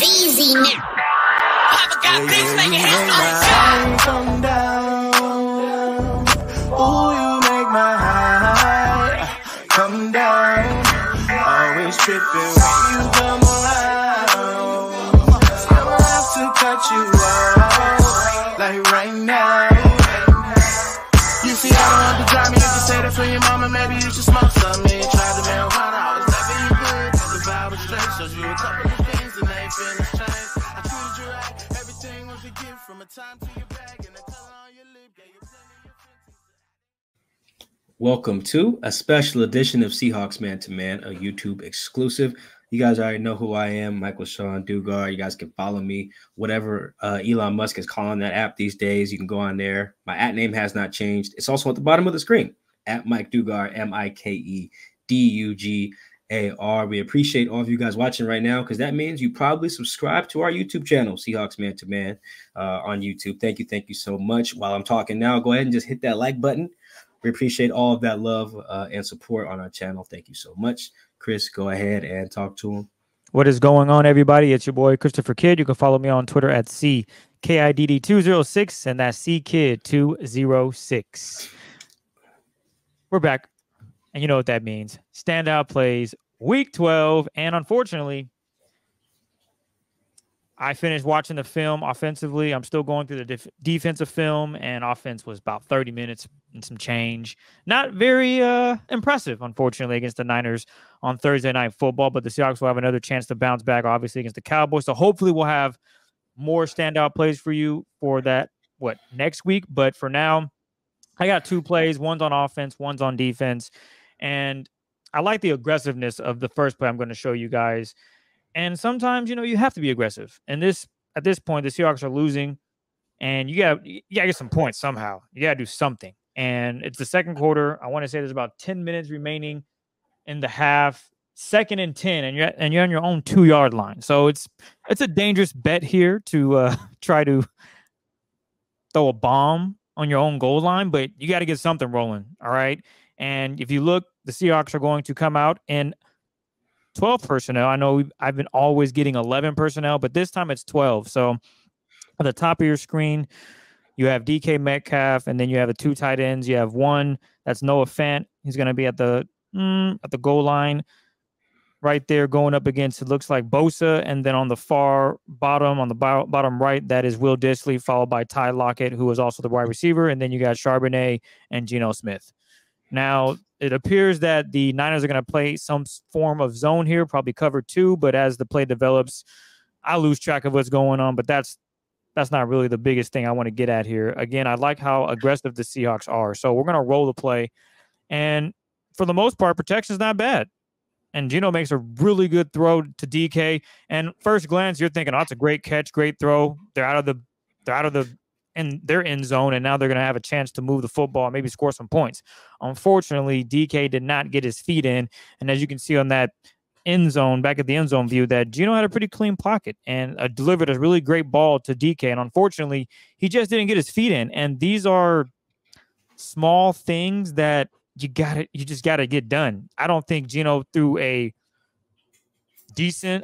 Easy now. Come down. Ooh, you make my high come down. Always tripping when you come around. I'ma have to cut you out, like right now. You see, I don't want to drive me. You can say that for your mama. Maybe you should smoke some. Me try the marijuana. I was loving you good. The vibe was straight. Showed you a couple of things and they feel the change. I treated you right. Everything was a gift from a time to your bag and the color on your lip. Yeah, you Welcome to a special edition of Seahawks Man to Man, a YouTube exclusive. You guys already know who I am, Michael-Shawn You guys can follow me, whatever Elon Musk is calling that app these days. You can go on there. My @ name has not changed. It's also at the bottom of the screen, at Mike Dugar, MikeDugar. We appreciate all of you guys watching right now because that means you probably subscribe to our YouTube channel, Seahawks Man to Man on YouTube. Thank you so much. While I'm talking now, go ahead and just hit that like button. We appreciate all of that love and support on our channel. Thank you so much. Chris, go ahead and talk to him. What is going on, everybody? It's your boy, Christopher Kidd. You can follow me on Twitter at CKIDD206, and that's CKid206. We're back, and you know what that means. Standout plays Week 12, and unfortunately, I finished watching the film offensively. I'm still going through the defensive film, and offense was about 30 minutes and some change. Not very impressive, unfortunately, against the Niners on Thursday Night Football, but the Seahawks will have another chance to bounce back, obviously, against the Cowboys. So hopefully we'll have more standout plays for you for that, next week. But for now, I got 2 plays. One's on offense, one's on defense. And I like the aggressiveness of the first play I'm going to show you guys. And sometimes, you have to be aggressive. And at this point, the Seahawks are losing, and you got to get some points somehow. You got to do something. And it's the second quarter. I want to say there's about 10 minutes remaining in the half, 2nd and 10, and you're on your own 2-yard line. So it's a dangerous bet here to try to throw a bomb on your own goal line, but you got to get something rolling. All right. And if you look, the Seahawks are going to come out in 12 personnel. I know I've been always getting 11 personnel, but this time it's 12. So at the top of your screen, you have DK Metcalf, and then you have the 2 tight ends. You have one that's Noah Fant. He's going to be at the goal line right there, going up against, it looks like, Bosa. And then on the far bottom, on the bottom right, that is Will Dissly, followed by Ty Lockett, who is also the wide receiver. And then you got Charbonnet and Geno Smith. Now, it appears that the Niners are going to play some form of zone here, probably cover 2, but as the play develops, I lose track of what's going on, but that's not really the biggest thing I want to get at here. Again, I like how aggressive the Seahawks are. So we're going to roll the play, and for the most part, protection's not bad. And Geno makes a really good throw to DK, and first glance, you're thinking, oh, that's a great catch, great throw. They're out of the in their end zone, and now they're going to have a chance to move the football and maybe score some points. Unfortunately, DK did not get his feet in, and as you can see on that end zone, back at the end zone view, that Geno had a pretty clean pocket and delivered a really great ball to DK, and unfortunately, he just didn't get his feet in. And these are small things that you just got to get done. I don't think Geno threw a decent.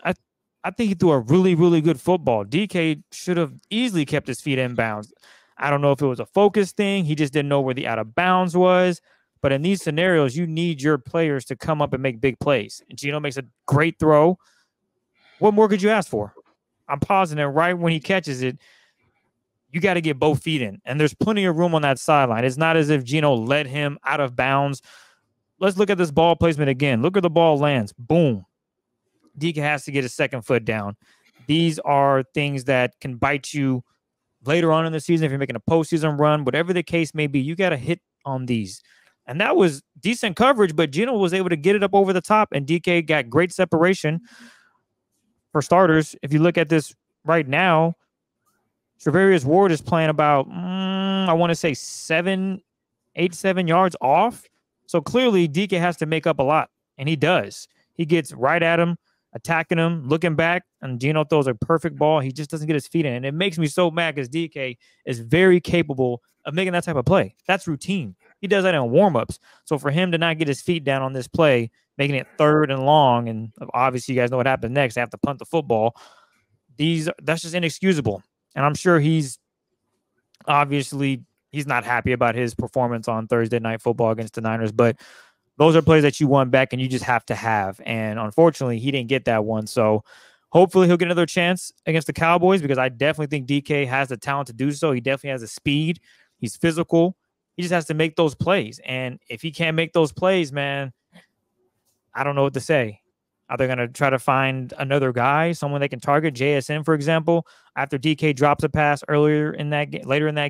I think he threw a really, really good football. DK should have easily kept his feet in bounds. I don't know if it was a focus thing. He just didn't know where the out of bounds was. But in these scenarios, you need your players to come up and make big plays. And Geno makes a great throw. What more could you ask for? I'm pausing it right when he catches it. You got to get both feet in. And there's plenty of room on that sideline. It's not as if Geno led him out of bounds. Let's look at this ball placement again. Look where the ball lands. Boom. DK has to get his second foot down. These are things that can bite you later on in the season if you're making a postseason run. Whatever the case may be, you got to hit on these. And that was decent coverage, but Geno was able to get it up over the top, and DK got great separation. For starters, if you look at this right now, Trevarius Ward is playing about, I want to say 7 yards off. So clearly DK has to make up a lot, and he does. He gets right at him, attacking him, looking back, and Geno throws a perfect ball. He just doesn't get his feet in. And it makes me so mad because DK is very capable of making that type of play. That's routine. He does that in warm-ups. So for him to not get his feet down on this play, making it 3rd and long, and obviously you guys know what happens next. They have to punt the football. That's just inexcusable. And I'm sure he's not happy about his performance on Thursday Night Football against the Niners, but those are plays that you want back and you just have to have. And unfortunately, he didn't get that one. So hopefully he'll get another chance against the Cowboys, because I definitely think DK has the talent to do so. He definitely has the speed. He's physical. He just has to make those plays. And if he can't make those plays, man, I don't know what to say. Are they going to try to find another guy, someone they can target? JSN, for example, after DK drops a pass later in that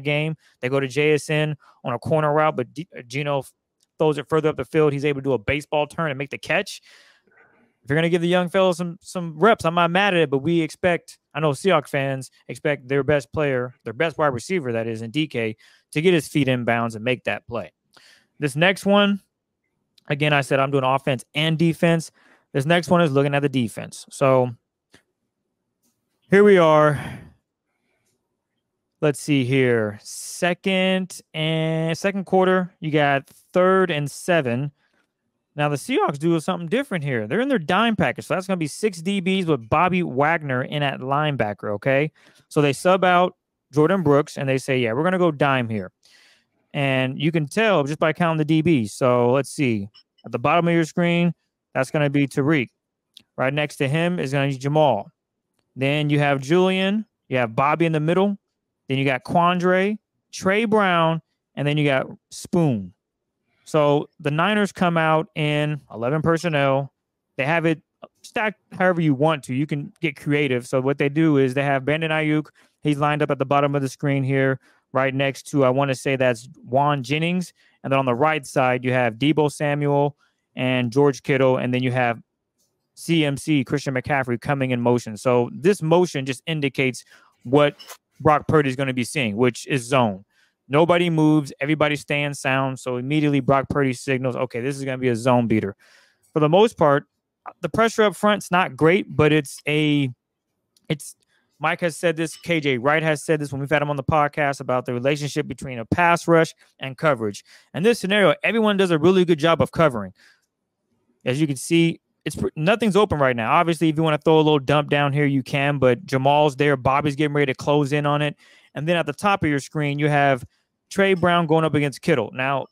game, they go to JSN on a corner route, but Geno throws it further up the field. He's able to do a baseball turn and make the catch. If you're going to give the young fellow some reps, I'm not mad at it, but I know Seahawks fans expect their best player, their best wide receiver, that is, in DK, to get his feet in bounds and make that play. This next one, again, I said I'm doing offense and defense. This next one is looking at the defense. So here we are. Let's see here. Second quarter, you got 3rd and 7. Now the Seahawks do something different here. They're in their dime package. So that's going to be 6 DBs with Bobby Wagner in at linebacker, okay? So they sub out Jordan Brooks, and they say, yeah, we're going to go dime here. And you can tell just by counting the DBs. So let's see. At the bottom of your screen, that's going to be Tariq. Right next to him is going to be Jamal. Then you have Julian. You have Bobby in the middle. Then you got Quandre, Tre Brown, and then you got Spoon. So the Niners come out in 11 personnel. They have it stacked however you want to. You can get creative. So what they do is they have Brandon Ayuk. He's lined up at the bottom of the screen here, right next to, I want to say that's Juan Jennings. And then on the right side, you have Deebo Samuel and George Kittle. And then you have CMC, Christian McCaffrey, coming in motion. So this motion just indicates what Brock Purdy is going to be seeing, which is zone. Nobody moves. Everybody stands sound. So immediately Brock Purdy signals, okay, this is going to be a zone beater. For the most part, the pressure up front's not great, but it's Mike has said this, KJ Wright has said this when we've had him on the podcast about the relationship between a pass rush and coverage. In this scenario, everyone does a really good job of covering. As you can see, nothing's open right now. Obviously, if you want to throw a little dump down here, you can, but Jamal's there. Bobby's getting ready to close in on it. And then at the top of your screen, you have Tre Brown going up against Kittle. Now,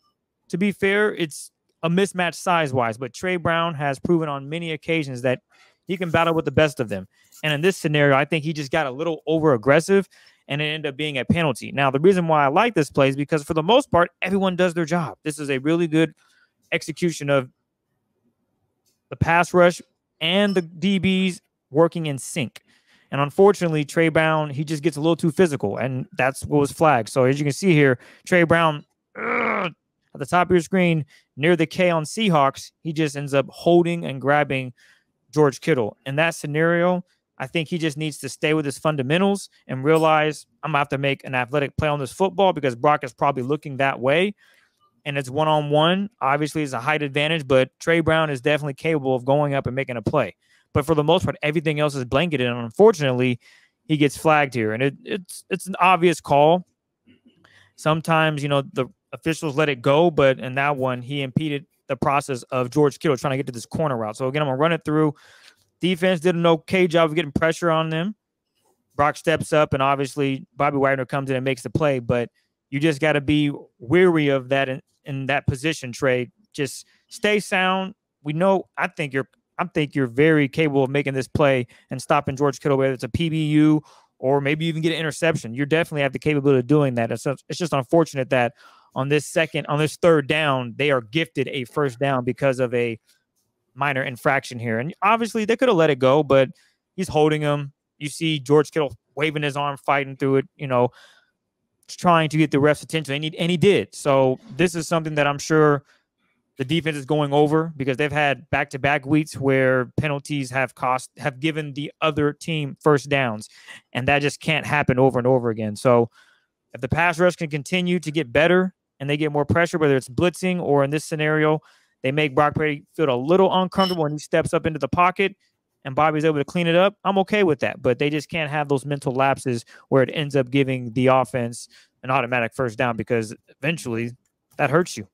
to be fair, it's a mismatch size-wise, but Tre Brown has proven on many occasions that he can battle with the best of them. And in this scenario, I think he just got a little over-aggressive, and it ended up being a penalty. Now, the reason why I like this play is because for the most part, everyone does their job. This is a really good execution of the pass rush and the DBs working in sync. And unfortunately, Tre Brown, he just gets a little too physical, and that's what was flagged. So as you can see here, Tre Brown, at the top of your screen, near the K on Seahawks, he just ends up holding and grabbing George Kittle. In that scenario, I think he just needs to stay with his fundamentals and realize I'm going to have to make an athletic play on this football because Brock is probably looking that way. And it's one-on-one. Obviously, it's a height advantage, but Tre Brown is definitely capable of going up and making a play. But for the most part, everything else is blanketed, and unfortunately, he gets flagged here. And it's an obvious call. Sometimes, the officials let it go, but in that one, he impeded the process of George Kittle trying to get to this corner route. So, again, I'm going to run it through. Defense did an okay job of getting pressure on them. Brock steps up, and obviously, Bobby Wagner comes in and makes the play, but you just got to be weary of that in that position, Trey. Just stay sound. I think you're very capable of making this play and stopping George Kittle, whether it's a PBU or maybe even get an interception. You definitely have the capability of doing that. It's just unfortunate that on this 3rd down, they are gifted a first down because of a minor infraction here. And obviously they could have let it go, but he's holding him. You see George Kittle waving his arm, fighting through it, trying to get the ref's attention, and he did. So this is something that I'm sure the defense is going over because they've had back-to-back weeks where penalties have given the other team first downs, and that just can't happen over and over again. So if the pass rush can continue to get better and they get more pressure, whether it's blitzing or in this scenario, they make Brock Purdy feel a little uncomfortable when he steps up into the pocket and Bobby's able to clean it up, I'm okay with that. But they just can't have those mental lapses where it ends up giving the offense an automatic first down because eventually that hurts you.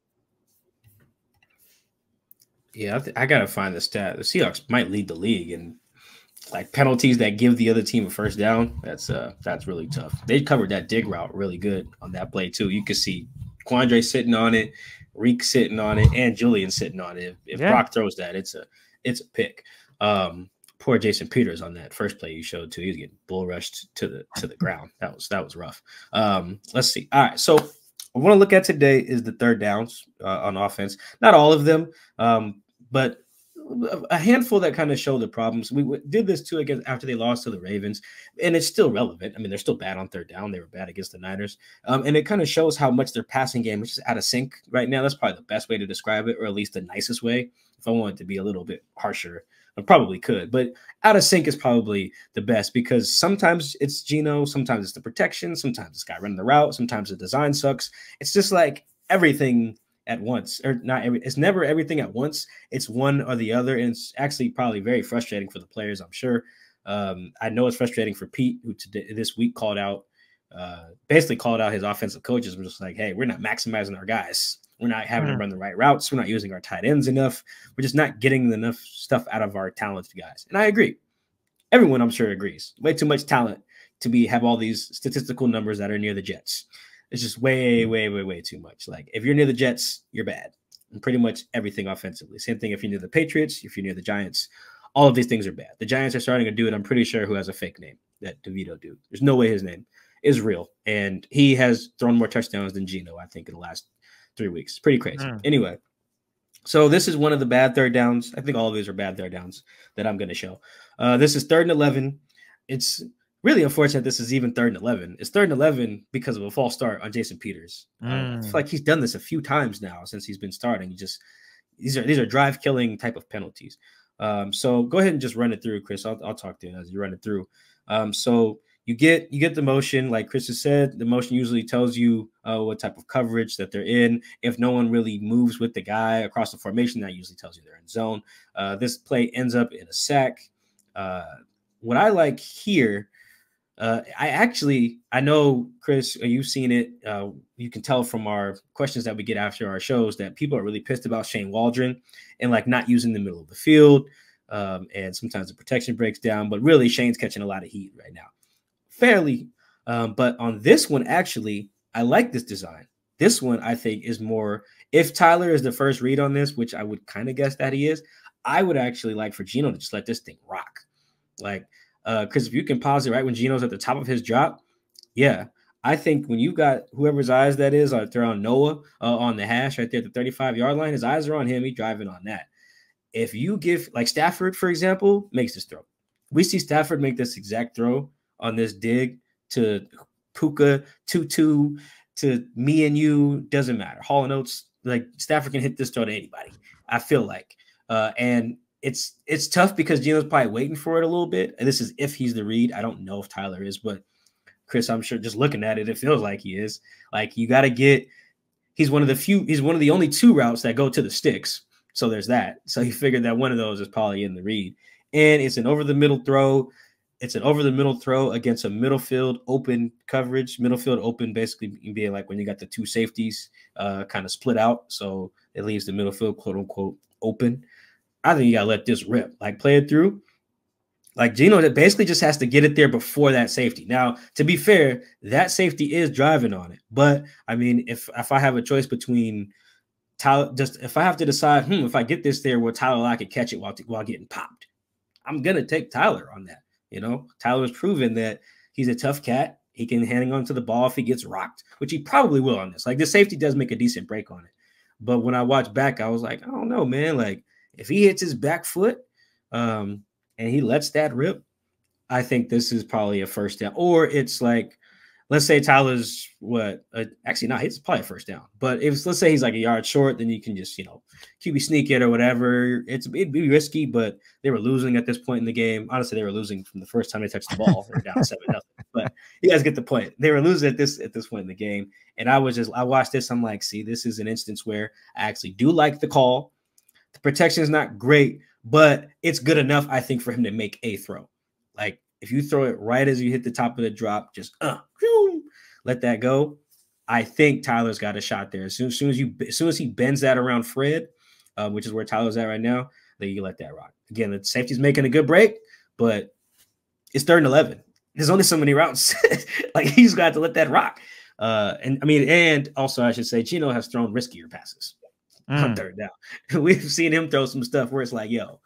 Yeah, I got to find the stat. The Seahawks might lead the league in like penalties that give the other team a first down, that's really tough. They covered that dig route really good on that play too. You could see Quandre sitting on it, Reek sitting on it, and Julian sitting on it. If Brock throws that, it's a pick. Poor Jason Peters on that first play you showed too. He was getting bull rushed to the ground. That was rough. Let's see. All right, so I want to look at today is the third downs on offense. Not all of them, but a handful that kind of show the problems. We did this too against after they lost to the Ravens, and it's still relevant. I mean, they're still bad on third down. They were bad against the Niners, and it kind of shows how much their passing game is just out of sync right now. That's probably the best way to describe it, or at least the nicest way. If I wanted to be a little bit harsher, I probably could, but out of sync is probably the best because sometimes it's Geno, sometimes it's the protection, sometimes it's guy running the route, sometimes the design sucks. It's just like everything at once, or not every. It's never everything at once. It's one or the other, and it's actually probably very frustrating for the players. I'm sure. I know it's frustrating for Pete, who this week basically called out his offensive coaches. We're just like, hey, we're not maximizing our guys. We're not having to run the right routes. We're not using our tight ends enough. We're just not getting enough stuff out of our talented guys. And I agree. Everyone, I'm sure, agrees. Way too much talent to have all these statistical numbers that are near the Jets. It's just way, way, way, way too much. Like, if you're near the Jets, you're bad. And pretty much everything offensively. Same thing if you're near the Patriots, if you're near the Giants. All of these things are bad. The Giants are starting to do it. I'm pretty sure who has a fake name, that DeVito dude. There's no way his name is real. And he has thrown more touchdowns than Geno, I think, in the last 3 weeks. It's pretty crazy. Anyway, so this is one of the bad third downs. I think all of these are bad third downs that I'm going to show. This is 3rd and 11. It's really unfortunate this is even 3rd and 11. It's 3rd and 11 because of a false start on Jason Peters. I feel like he's done this a few times now since he's been starting. These are drive-killing type of penalties. So go ahead and just run it through, Chris. I'll talk to you as you run it through. So you get the motion, like Chris has said. The motion usually tells you what type of coverage that they're in. If no one really moves with the guy across the formation, that usually tells you they're in zone. This play ends up in a sack. What I like here, I know, Chris, you've seen it. You can tell from our questions that we get after our shows that people are really pissed about Shane Waldron and like not using the middle of the field. And sometimes the protection breaks down, but really Shane's catching a lot of heat right now. Fairly. But on this one, actually, I like this design. This one, I think, is more, if Tyler is the first read on this, which I would kind of guess that he is, I would actually like for Geno to just let this thing rock. Like, because if you can pause it right when Geno's at the top of his drop, yeah, I think when you got whoever's eyes that is, or they're on Noah on the hash right there at the 35-yard line, his eyes are on him. He's driving on that. If you give, like Stafford, for example, makes this throw. We see Stafford make this exact throw on this dig to Puka, Tutu, to me and you, doesn't matter. Hall and Oates, like Stafford can hit this throw to anybody, I feel like. And it's tough because Geno's probably waiting for it a little bit. And this is if he's the read. I don't know if Tyler is, but Chris, I'm sure just looking at it, it feels like he is. Like, you got to get – he's one of the only 2 routes that go to the sticks. So there's that. So he figured that one of those is probably in the read. And it's an over-the-middle throw. It's an over-the-middle throw against a middle field open coverage. Middle field open basically being like when you got the 2 safeties kind of split out. So it leaves the middle field, quote-unquote, open. I think you got to let this rip. Like, play it through. Like, Geno basically just has to get it there before that safety. Now, to be fair, that safety is driving on it. But, I mean, if I have a choice between Tyler, just if I have to decide, if I get this there where Tyler Lockett catch it while getting popped, I'm going to take Tyler on that. You know, Tyler has proven that he's a tough cat. He can hang on to the ball if he gets rocked, which he probably will on this. Like, the safety does make a decent break on it. But when I watched back, I was like, I don't know, man. Like, if he hits his back foot and he lets that rip, I think this is probably a first down. Or it's like, let's say Tyler's actually not, it's probably a first down. But let's say he's like a yard short, then you can just, QB sneak it or whatever. It'd be risky, but they were losing at this point in the game. Honestly, they were losing from the first time they touched the ball. They were down 7-0. But you guys get the point. They were losing at this point in the game. And I watched this. I'm like, see, this is an instance where I actually do like the call. The protection is not great, but it's good enough, I think, for him to make a throw. Like, if you throw it right as you hit the top of the drop, just let that go. I think Tyler's got a shot there. As soon as he bends that around Fred, which is where Tyler's at right now, then you let that rock. Again, the safety's making a good break, but It's 3rd and 11. There's only so many routes. Like, he's got to let that rock. And also I should say, Geno has thrown riskier passes on 3rd down. We've seen him throw some stuff where it's like, yo,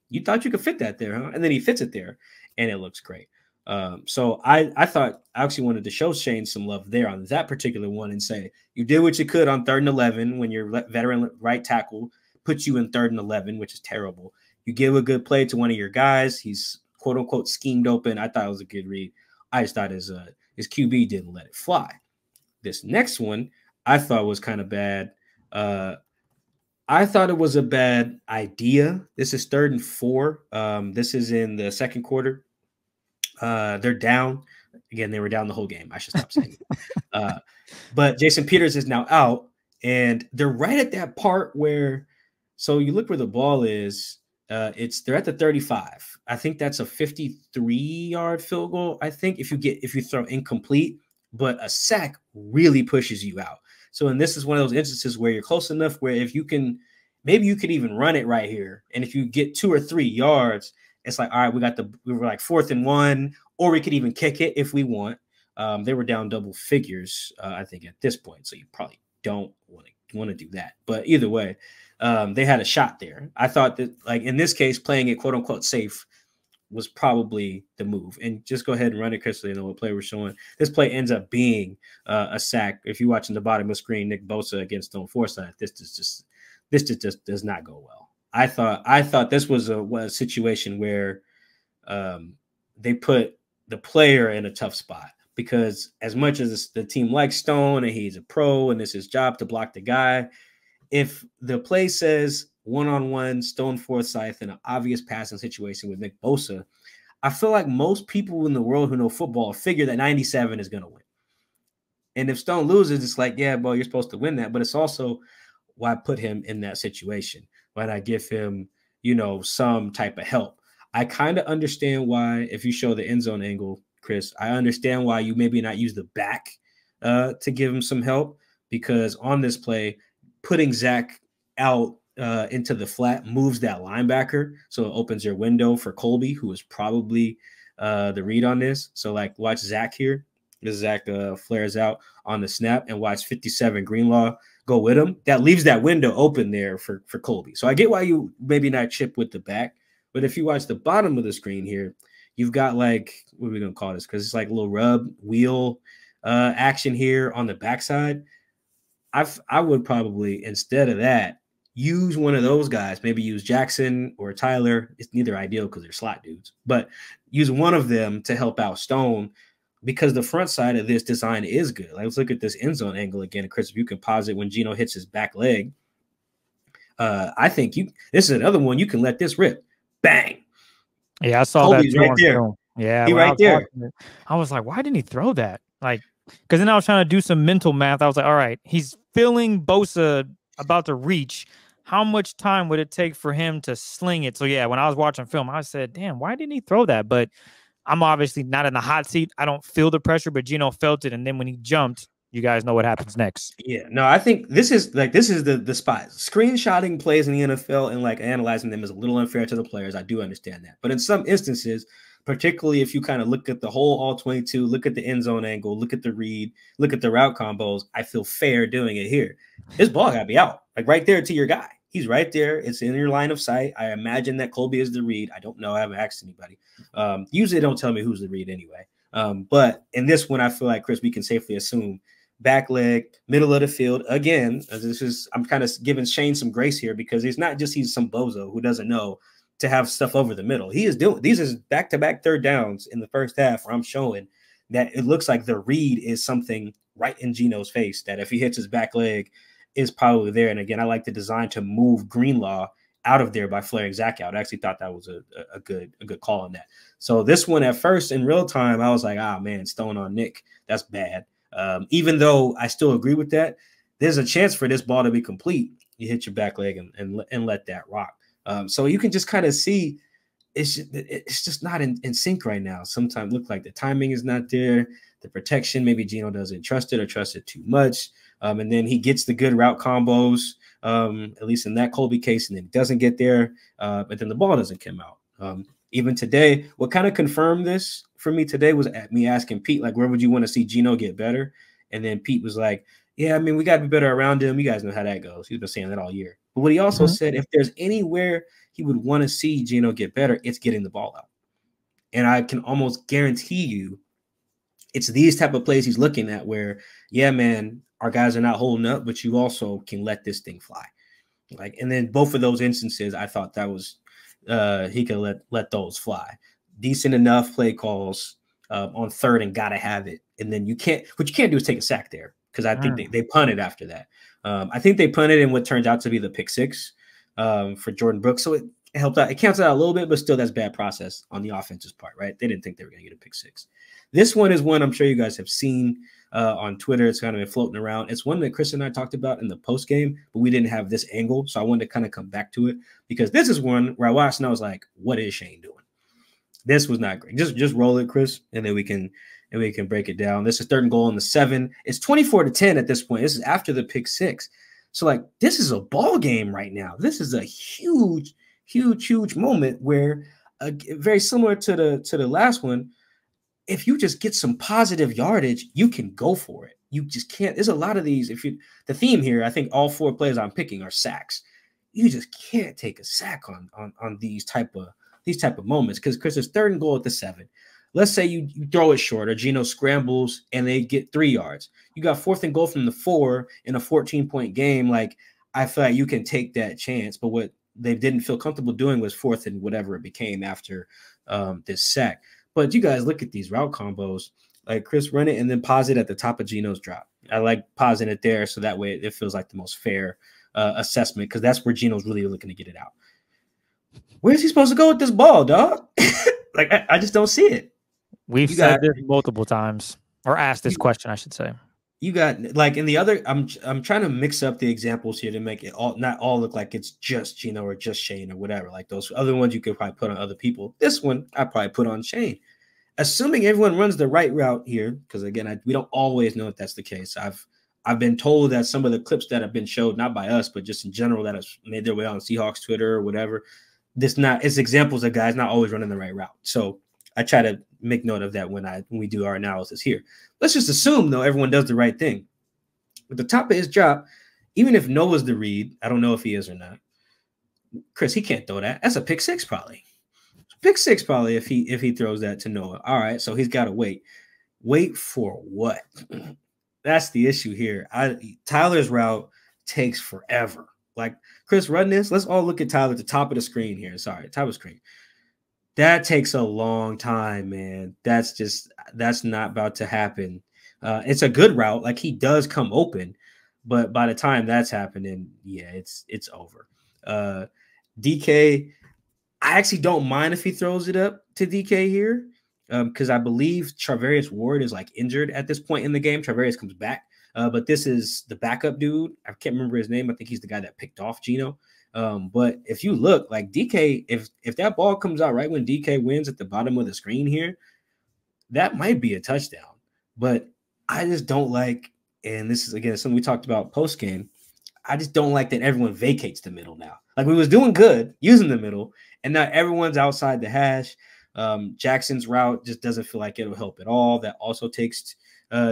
you thought you could fit that there, huh? And then he fits it there, and it looks great. So I thought I actually wanted to show Shane some love there on that particular one and say, you did what you could on 3rd and 11 when your veteran right tackle puts you in 3rd and 11, which is terrible. You give a good play to one of your guys. He's quote unquote schemed open. I thought it was a good read. I just thought his QB didn't let it fly. This next one I thought was kind of bad. I thought it was a bad idea. This is 3rd and 4. This is in the 2nd quarter. They're down. Again, they were down the whole game. I should stop saying it. But Jason Peters is now out, and they're right at that part where, so you look where the ball is. They're at the 35. I think that's a 53-yard field goal. I think if you throw incomplete, but a sack really pushes you out. So, and this is one of those instances where you're close enough where if you can, maybe you could even run it right here. And if you get 2 or 3 yards, it's like, all right, we were like 4th and 1, or we could even kick it if we want. They were down double figures, I think, at this point. So you probably don't want to do that. But either way, they had a shot there. I thought that, like, in this case, playing it quote unquote safe was probably the move. And just go ahead and run it, Chris, so you know what play we're showing. This play ends up being a sack. If you're watching the bottom of the screen, Nick Bosa against Stone Forsythe, this just does not go well. I thought this was a situation where they put the player in a tough spot, because as much as the team likes Stone and he's a pro and it's his job to block the guy, if the play says one-on-one Stone Forsythe in an obvious passing situation with Nick Bosa, I feel like most people in the world who know football figure that 97 is going to win. And if Stone loses, it's like, yeah, well, you're supposed to win that. But it's also why put him in that situation. Why not give him, some type of help? I kind of understand why, if you show the end zone angle, Chris, I understand why you maybe not use the back to give him some help, because on this play, putting Zach out into the flat moves that linebacker, so it opens your window for Colby, who is probably the read on this. So, like, watch Zach here. This Zach flares out on the snap, and watch 57 Greenlaw go with him. That leaves that window open there for Colby. So I get why you maybe not chip with the back, but if you watch the bottom of the screen here, you've got, like, what are we going to call this? Because it's like a little rub wheel action here on the backside. I would probably, instead of that, use one of those guys. Maybe use Jackson or Tyler. It's neither ideal because they're slot dudes, but use one of them to help out Stone, because the front side of this design is good. Like, let's look at this end zone angle again. Chris, if you can pause it when Geno hits his back leg, I think this is another one you can let this rip. Bang. Yeah, I saw Colby's that right there. Film. Yeah, he right there. I was like, why didn't he throw that? Like, because then I was trying to do some mental math. I was like, all right, he's feeling Bosa about to reach. How much time would it take for him to sling it? So, yeah, when I was watching film, I said, damn, why didn't he throw that? But I'm obviously not in the hot seat. I don't feel the pressure, but Geno felt it. And then when he jumped, you guys know what happens next. Yeah, no, I think this is the spot. Screenshotting plays in the NFL and, like, analyzing them is a little unfair to the players. I do understand that. But in some instances, particularly if you kind of look at the whole all 22, look at the end zone angle, look at the read, look at the route combos, I feel fair doing it here. This ball got to be out, like, right there to your guy. He's right there. It's in your line of sight. I imagine that Colby is the read. I don't know. I haven't asked anybody. Usually they don't tell me who's the read anyway. But in this one, I feel like, Chris, we can safely assume back leg, middle of the field. Again, I'm kind of giving Shane some grace here, because he's not just he's some bozo who doesn't know to have stuff over the middle. He is doing these is back-to-back 3rd downs in the first half where I'm showing that it looks like the read is something right in Geno's face, that if he hits his back leg, is probably there. And again, I like the design to move Greenlaw out of there by flaring Zach out. I actually thought that was a good call on that. So this one, at first in real time, I was like, man, Stone on Nick. That's bad. Even though I still agree with that, there's a chance for this ball to be complete. You hit your back leg and let that rock. So you can just kind of see it's just not in sync right now. Sometimes look like the timing is not there. The protection, maybe Geno doesn't trust it or trust it too much. And then he gets the good route combos, at least in that Colby case, and then it doesn't get there. But then the ball doesn't come out. Even today, what kind of confirmed this for me today was me asking Pete, like, where would you want to see Geno get better? And then Pete was like, yeah, I mean, we got to be better around him. You guys know how that goes. He's been saying that all year. But what he also said, if there's anywhere he would want to see Geno get better, it's getting the ball out. And I can almost guarantee you it's these type of plays he's looking at where, yeah, man, our guys are not holding up, but you also can let this thing fly. Like, and then both of those instances, I thought that was he could let those fly. Decent enough play calls on third and gotta have it. And then what you can't do is take a sack there, because I think they punted after that. I think they punted in what turns out to be the pick six for Jordan Brooks. So it helped out. It counts out a little bit, but still that's bad process on the offense's part, right? They didn't think they were going to get a pick six. This one is one I'm sure you guys have seen on Twitter. It's kind of been floating around. It's one that Chris and I talked about in the post game, but we didn't have this angle. So I wanted to kind of come back to it, because this is one where I watched and I was like, what is Shane doing? This was not great. Just roll it, Chris, and then we can break it down. This is 3rd and goal on the 7. It's 24-10 at this point. This is after the pick 6. So, like, this is a ball game right now. This is a huge moment where, very similar to the last one, if you just get some positive yardage, you can go for it. You just can't. There's a lot of these. The theme here, I think all 4 plays I'm picking are sacks. You just can't take a sack on these type of moments, because Chris, it's 3rd and goal at the 7. Let's say you throw it short, or Geno scrambles and they get 3 yards. You got 4th and goal from the 4 in a 14-point game. Like, I feel like you can take that chance. But what they didn't feel comfortable doing was 4th and whatever it became after this sack. But you guys look at these route combos. Like, Chris, run it and then pause it at the top of Geno's drop. I like pausing it there, so that way it feels like the most fair assessment, because that's where Geno's really looking to get it out. Where's he supposed to go with this ball, dog? Like, I just don't see it. We've said this multiple times, or asked this question, I should say. You got, like, in the other, I'm trying to mix up the examples here to make it not all look like it's just Geno or just Shane or whatever. Like, those other ones you could probably put on other people. This one I probably put on Shane. Assuming everyone runs the right route here, because again, we don't always know if that's the case. I've been told that some of the clips that have been showed, not by us, but just in general, that have made their way on Seahawks Twitter or whatever, it's examples of guys not always running the right route. So I try to make note of that when we do our analysis here. Let's just assume, though, everyone does the right thing. At the top of his drop, even if Noah's the read, I don't know if he is or not. Chris, he can't throw that. That's a pick 6 probably. Pick 6 probably if he throws that to Noah. All right, so he's got to wait. Wait for what? That's the issue here. Tyler's route takes forever. Like, Chris, run this. Let's all look at Tyler at the top of the screen here. Sorry, top of the screen. That takes a long time, man. That's not about to happen. It's a good route. Like, he does come open, but by the time that's happening, yeah, it's over. DK, I actually don't mind if he throws it up to DK here, because I believe Charvarius Ward is, like, injured at this point in the game. Charvarius comes back, but this is the backup dude. I can't remember his name. I think he's the guy that picked off Geno. But if you look, like, DK, if that ball comes out right when DK wins at the bottom of the screen here, that might be a touchdown. But I just don't like, and this is, again, something we talked about post game, I just don't like that everyone vacates the middle now. Like, we was doing good using the middle, and now everyone's outside the hash. Jackson's route just doesn't feel like it'll help at all. That also takes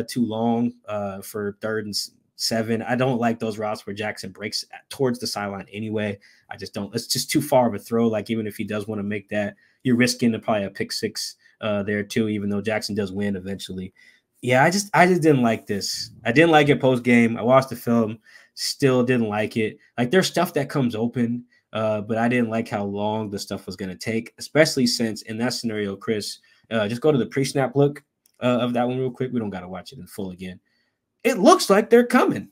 too long for 3rd and 7. I don't like those routes where Jackson breaks towards the sideline anyway. I just don't. It's just too far of a throw. Like, even if he does want to make that, you're risking probably a pick 6 there too, even though Jackson does win eventually. Yeah, I just didn't like this. I didn't like it post game. I watched the film, still didn't like it. Like, there's stuff that comes open, but I didn't like how long the stuff was going to take, especially since in that scenario, Chris, just go to the pre-snap look of that one real quick. We don't got to watch it in full again. It looks like they're coming.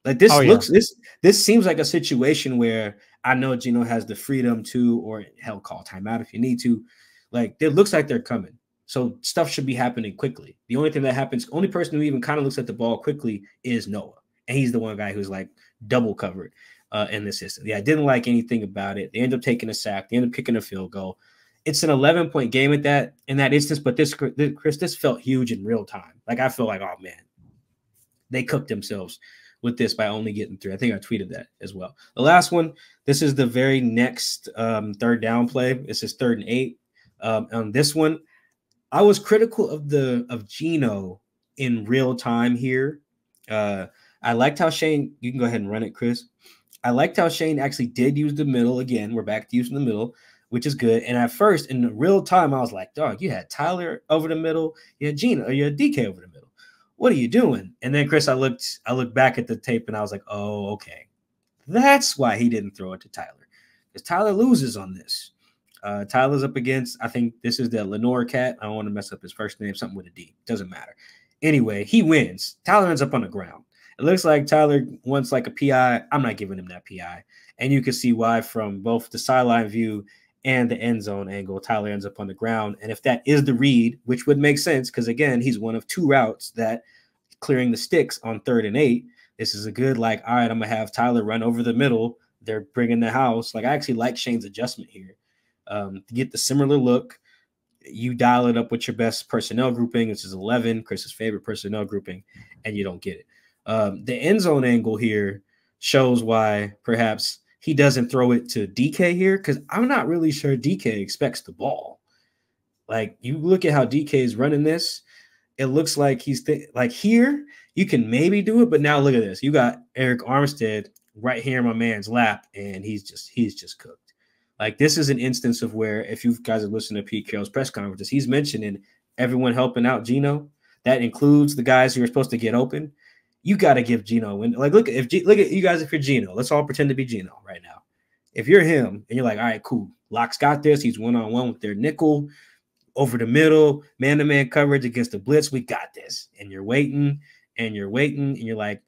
Like, this this seems like a situation where I know Geno has the freedom to, or hell, call timeout if you need to. Like, it looks like they're coming. So stuff should be happening quickly. The only thing that happens, only person who even kind of looks at the ball quickly is Noah. And he's the one guy who's, like, double covered in this system. Yeah, I didn't like anything about it. They end up taking a sack. They end up kicking a field goal. It's an 11-point game in that instance, but this felt huge in real time. Like, I feel like, oh, man, they cooked themselves with this by only getting 3. I think I tweeted that as well. The last one, this is the very next 3rd down play. This is 3rd and 8. On this one, I was critical of Geno in real time here. I liked how Shane, you can go ahead and run it, Chris. I liked how Shane actually did use the middle. Again, we're back to using the middle, which is good. And at first, in the real time, I was like, dog, you had Tyler over the middle, you had Geno, or you had DK over the middle. What are you doing? And then, Chris, I looked back at the tape and I was like, oh, okay. That's why he didn't throw it to Tyler. Because Tyler loses on this. Tyler's up against, I think this is the Lenore cat. I don't want to mess up his first name, something with a D. Doesn't matter. Anyway, he wins. Tyler ends up on the ground. It looks like Tyler wants like a PI. I'm not giving him that PI. And you can see why from both the sideline view and the end zone angle, Tyler ends up on the ground. And if that is the read, which would make sense, because again, he's one of two routes that clearing the sticks on 3rd and 8. This is a good, like, all right, I'm going to have Tyler run over the middle. They're bringing the house. Like, I actually like Shane's adjustment here. To get the similar look, you dial it up with your best personnel grouping, which is 11, Chris's favorite personnel grouping, and you don't get it. The end zone angle here shows why perhaps he doesn't throw it to DK here, because I'm not really sure DK expects the ball. Like, you look at how DK is running this, it looks like he's like here, you can maybe do it, but now look at this. You got Eric Armstead right here in my man's lap, and he's just cooked. Like, this is an instance of where, if you guys have listened to Pete Carroll's press conferences, he's mentioning everyone helping out Geno. That includes the guys who are supposed to get open. You got to give Geno a win. Like, look at you guys. If you're Geno, let's all pretend to be Geno right now. If you're him and you're like, all right, cool, Locke's got this. He's one-on-one with their nickel over the middle, man-to-man coverage against the blitz. We got this. And you're waiting, and you're like,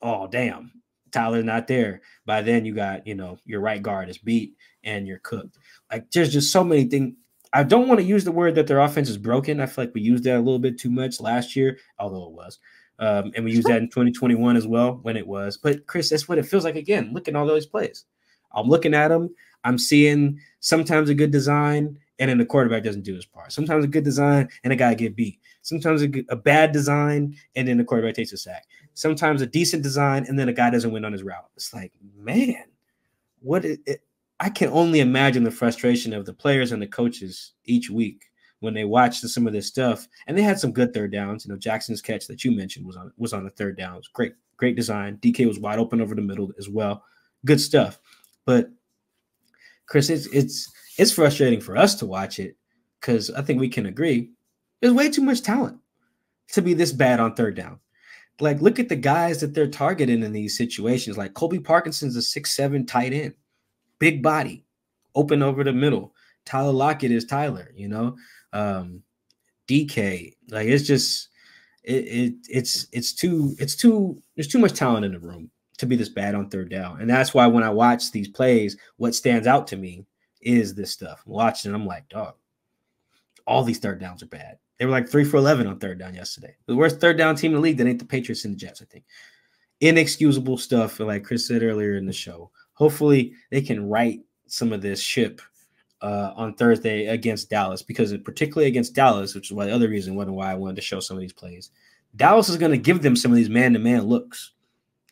oh damn, Tyler's not there. By then, you got your right guard is beat. And you're cooked. Like, there's just so many things. I don't want to use the word that their offense is broken. I feel like we used that a little bit too much last year, although it was. And we used that in 2021 as well when it was. But, Chris, that's what it feels like again. Look at all those plays. I'm looking at them. I'm seeing sometimes a good design, and then the quarterback doesn't do his part. Sometimes a good design, and a guy get beat. Sometimes a bad design, and then the quarterback takes a sack. Sometimes a decent design, and then a guy doesn't win on his route. It's like, man, what is it? I can only imagine the frustration of the players and the coaches each week when they watch some of this stuff. And they had some good third downs. Jackson's catch that you mentioned was on the third down. It was great design. DK was wide open over the middle as well. Good stuff. But Chris, it's frustrating for us to watch it because I think we can agree there's way too much talent to be this bad on third down. Like, look at the guys that they're targeting in these situations. Like, Colby Parkinson's a 6'7" tight end. Big body, open over the middle. Tyler Lockett is Tyler, DK. Like, it's just there's too much talent in the room to be this bad on third down. And that's why when I watch these plays, what stands out to me is this stuff. I'm watching, I'm like, dog, all these third downs are bad. They were like 3 for 11 on third down yesterday. The worst third down team in the league that ain't the Patriots and the Jets, I think. Inexcusable stuff, like Chris said earlier in the show. Hopefully they can right some of this ship on Thursday against Dallas, because particularly against Dallas, which is the other reason why I wanted to show some of these plays. Dallas is going to give them some of these man-to-man looks,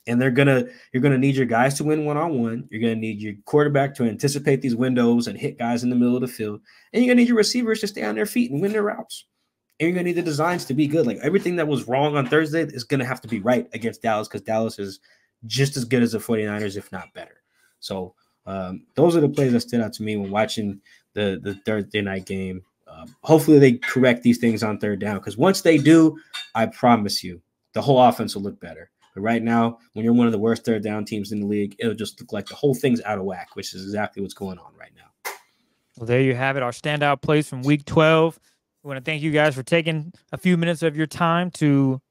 and you're going to need your guys to win one-on-one. You're going to need your quarterback to anticipate these windows and hit guys in the middle of the field, and you're going to need your receivers to stay on their feet and win their routes. And you're going to need the designs to be good. Like, everything that was wrong on Thursday is going to have to be right against Dallas, because Dallas is just as good as the 49ers, if not better. So those are the plays that stood out to me when watching the Thursday night game. Hopefully they correct these things on third down, because once they do, I promise you, the whole offense will look better. But right now, when you're one of the worst third down teams in the league, it'll just look like the whole thing's out of whack, which is exactly what's going on right now. Well, there you have it, our standout plays from Week 12. We want to thank you guys for taking a few minutes of your time to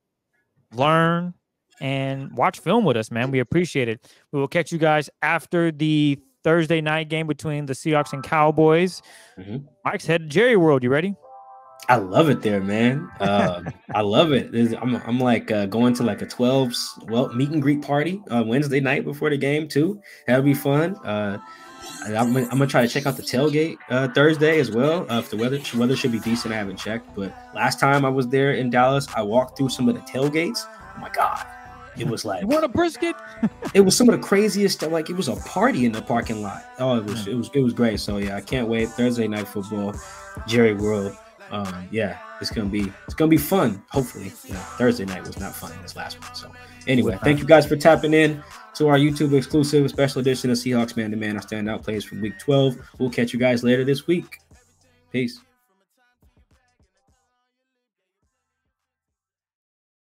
learn and watch film with us, man. We appreciate it. We will catch you guys after the Thursday night game between the Seahawks and Cowboys. Mm-hmm. Mike's headed to Jerry World. You ready? I love it there, man. I love it. I'm like going to like a 12s meet and greet party Wednesday night before the game too. That'll be fun. I'm gonna try to check out the tailgate Thursday as well. If the weather should be decent, I haven't checked. But last time I was there in Dallas, I walked through some of the tailgates. Oh my God, It was like, you want a brisket? it was some of the craziest stuff. Like, it was a party in the parking lot. Oh, it was great. So yeah, I can't wait. Thursday night football, Jerry World. Yeah, it's gonna be fun. Hopefully, Thursday night was not fun, this last one. So anyway, thank you guys for tapping in to our YouTube exclusive special edition of Seahawks Man to Man, our standout plays from week 12. We'll catch you guys later this week. Peace.